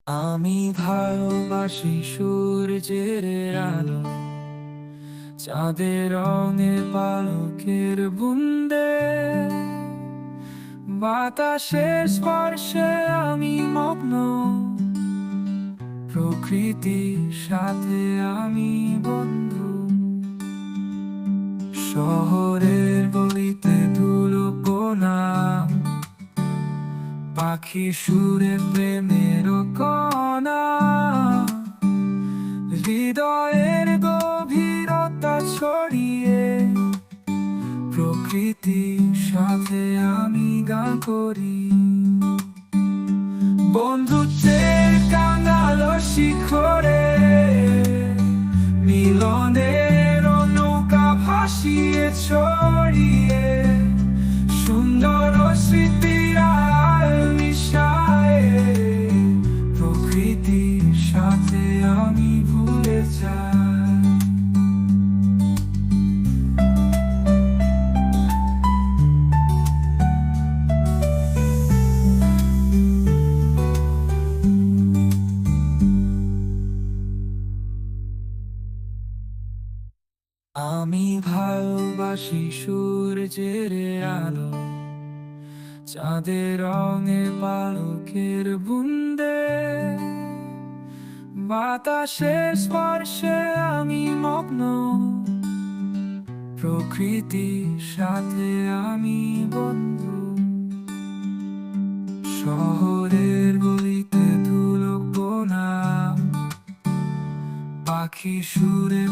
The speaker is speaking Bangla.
আমি ভালোবাসি সূর্যের আলো, চাঁদের রঙে পালকের বুন্দে, বাতাসের স্পর্শে আমি মগ্ন, প্রকৃতির সাথে আমি বন্ধু। শহরের গলিতে ধুলো পোনা, পাখি সুরে প্রেমের কণা, হৃদয়ের গভীরতা ছড়িয়ে প্রকৃতির সাথে আমি গান করি। বন্ধুত্বের কাঙ্গাল শিখরে মিলনের নৌকা ভাসিয়ে ছড়িয়ে, সুন্দর স্মৃতির আল মিশায়ে প্রকৃতির সাথে আমি ভুলে যাই। আমি ভালোবাসি সূর্যের আলো, চাঁদের রঙে পালকের বুন্দে, বাতাসের স্পর্শে আমি মগ্ন, প্রকৃতির সাথে আমি বন্ধু। শহরের গলিতে ধুলো বোনা, পাখি সুরে